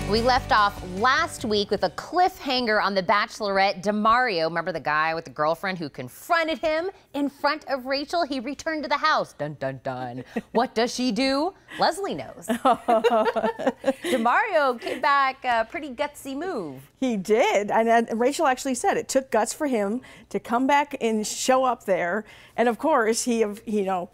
We left off last week with a cliffhanger on The Bachelorette. Demario, remember the guy with the girlfriend who confronted him in front of Rachel? He returned to the house. Dun, dun, dun. What does she do? Leslie knows. Demario came back, pretty gutsy move. He did, and Rachel actually said it took guts for him to come back and show up there. And of course, he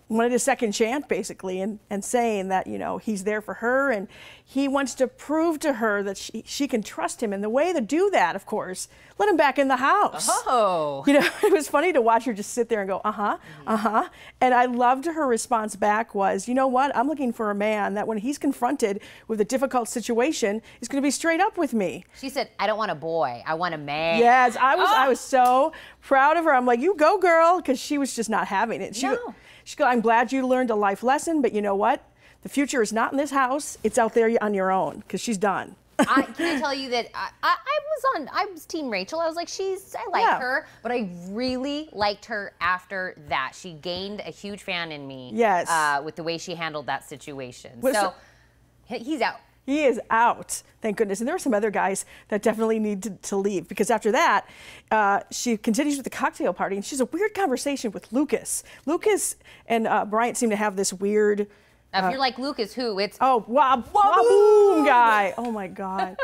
wanted a second chance, basically, and saying that, he's there for her, and he wants to prove to her that she can trust him. And the way to do that, of course, let him back in the house. Oh. It was funny to watch her just sit there and go, And I loved her response back was, you know what? I'm looking for a man that when he's confronted with a difficult situation, is going to be straight up with me. She said, I don't want a boy, I want a man. Yes, I was so proud of her. I'm like, you go, girl, because she was just not having it. She goes, I'm glad you learned a life lesson, but you know what? The future is not in this house. It's out there on your own, because she's done. Can I tell you that I was Team Rachel. I was like, I like her, but I really liked her after that. She gained a huge fan in me. Yes. With the way she handled that situation. So he's out. He is out, thank goodness. And there were some other guys that definitely need to leave, because after that, she continues with the cocktail party, and she has a weird conversation with Lucas. Lucas and Bryant seem to have this weird... Now, if you're like Lucas, who? It's... Oh, Whaboom guy. Oh, my God.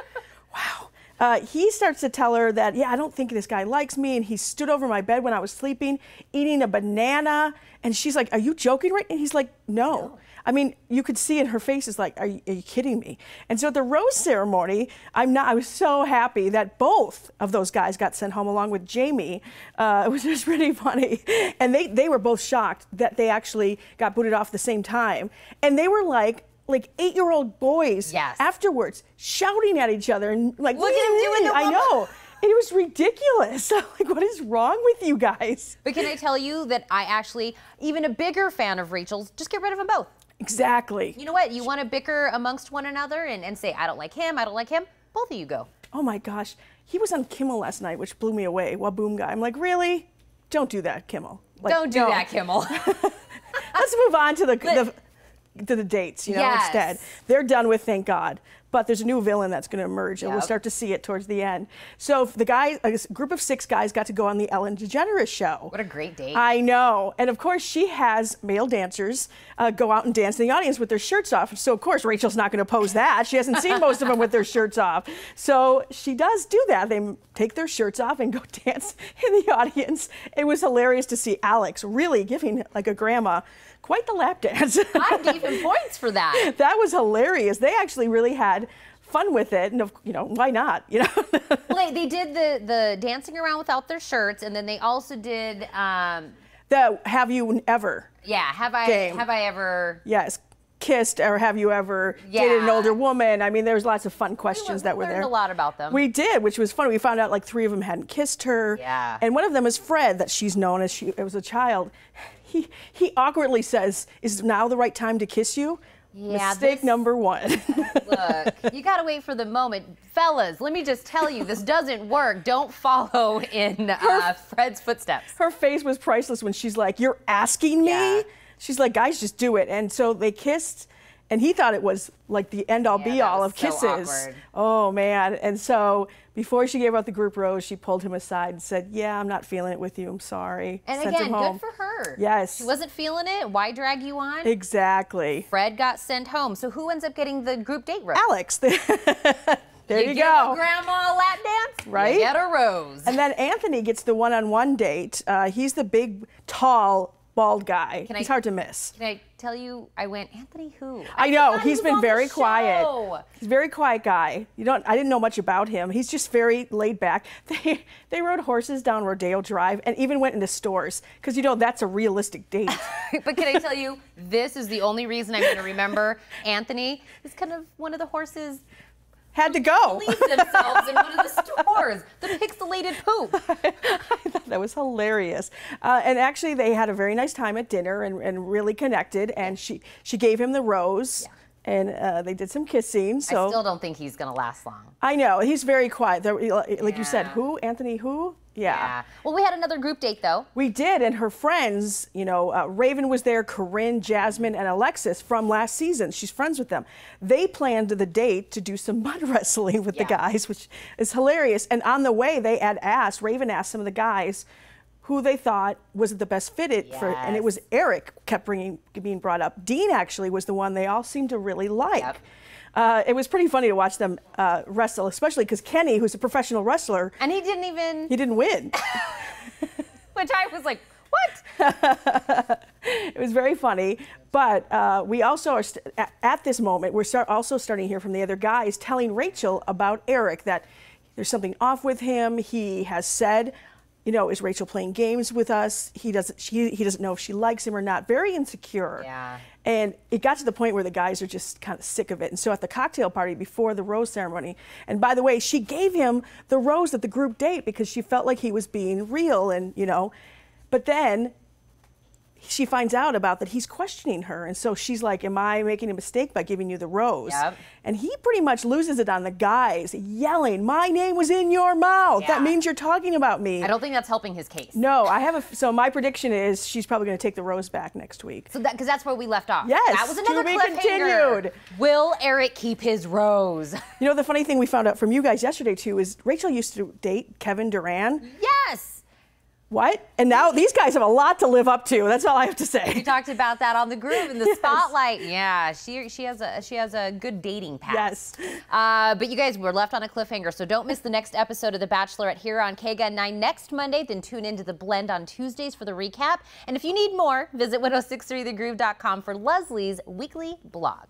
Wow. He starts to tell her that, I don't think this guy likes me, and he stood over my bed when I was sleeping, eating a banana. And she's like, are you joking, right? And he's like, no. I mean, you could see in her face, is like, are you kidding me? And so at the rose ceremony, I was so happy that both of those guys got sent home along with Jamie. It was just really funny. And they were both shocked that they actually got booted off at the same time. And they were like 8-year-old boys afterwards shouting at each other and like, look at him doing the I know. It was ridiculous. Like, what is wrong with you guys? But can I tell you that I actually, even a bigger fan of Rachel's, just get rid of them both. Exactly. You know what? You want to bicker amongst one another and say, I don't like him, I don't like him? Both of you go. Oh my gosh. He was on Kimmel last night, which blew me away. Whaboom guy. I'm like, really? Don't do that, Kimmel. Like, don't do that, Kimmel. Let's move on to the dates, instead. They're done with, thank God. But there's a new villain that's going to emerge, and we'll start to see it towards the end. So the guys, a group of 6 guys got to go on the Ellen DeGeneres show. What a great date. I know. And of course, she has male dancers go out and dance in the audience with their shirts off. So of course, Rachel's not going to pose that. She hasn't seen most of them with their shirts off. So she does do that. They take their shirts off and go dance in the audience. It was hilarious to see Alex really giving, like a grandma, quite the lap dance. I gave him points for that. That was hilarious. They actually really had fun with it, and why not? Well, they did the dancing around without their shirts, and then they also did the Have You Ever? Yeah, have I ever? Yes. Kissed, or have you ever dated an older woman? I mean, there's lots of fun questions that were there. We learned a lot about them. We did, which was fun. We found out like 3 of them hadn't kissed her. Yeah. And one of them is Fred, that she's known as it was a child. He awkwardly says, "Is now the right time to kiss you?" Yeah, Mistake number 1. Look, you gotta wait for the moment. Fellas, let me just tell you, this doesn't work. Don't follow in Fred's footsteps. Her face was priceless when she's like, "You're asking me?" Yeah. She's like, "Guys, just do it." And so they kissed, and he thought it was like the end-all be-all of kisses. So awkward. Oh, man. And so before she gave out the group rose, she pulled him aside and said, "Yeah, I'm not feeling it with you. I'm sorry." And Sent again, him home. good for her. Yes. She wasn't feeling it. Why drag you on? Exactly. Fred got sent home. So who ends up getting the group date rose? Alex. There you give go. A grandma a lap dance, right? You get a rose. And then Anthony gets the one-on-one date. He's the big, tall, bald guy. He's hard to miss. Can I tell you, I went, Anthony who? I know, he's been very quiet. He's a very quiet guy. I didn't know much about him. He's just very laid back. They rode horses down Rodeo Drive and even went into stores, because that's a realistic date. But can I tell you, this is the only reason I'm going to remember Anthony. Is kind of one of the horses had to go. Leave themselves in one of the stores. The pixelated poop. I thought that was hilarious. And actually, they had a very nice time at dinner and really connected. And she gave him the rose. Yeah. And they did some kissing. So I still don't think he's going to last long. I know. He's very quiet. Like you said, who? Anthony who? Yeah. Well, we had another group date, though. We did, and her friends, you know, Raven was there, Corinne, Jasmine, and Alexis from last season. She's friends with them. They planned the date to do some mud wrestling with the guys, which is hilarious. And on the way, they had asked, Raven asked some of the guys who they thought was the best fitted for, and it was Eric kept being brought up. Dean actually was the one they all seemed to really like. It was pretty funny to watch them wrestle, especially because Kenny, who's a professional wrestler, and he didn't win. Which I was like, what? It was very funny, but we also are at this moment we're also starting to hear from the other guys telling Rachel about Eric, that there's something off with him. He has said, you know, is Rachel playing games with us? He doesn't know if she likes him or not. Very insecure. Yeah. And it got to the point where the guys are just kind of sick of it. And so at the cocktail party before the rose ceremony, and by the way, she gave him the rose at the group date because she felt like he was being real, and you know, but then she finds out about that he's questioning her, and so she's like, am I making a mistake by giving you the rose? And he pretty much loses it on the guys, yelling, my name was in your mouth. That means you're talking about me. I don't think that's helping his case. No, so my prediction is she's probably going to take the rose back next week. So because that's where we left off. Yes, that was another to be cliffhanger. Continued. Will Eric keep his rose? You know, the funny thing we found out from you guys yesterday too is Rachel used to date Kevin Durant. Yes. What? And now these guys have a lot to live up to. That's all I have to say. We talked about that on the group in the spotlight. Yeah, she has a good dating past. Yes. But you guys, we're left on a cliffhanger, so don't miss the next episode of The Bachelorette here on KGUN 9 next Monday. Then tune into The Blend on Tuesdays for the recap. And if you need more, visit 1063thegroove.com for Leslie's weekly blog.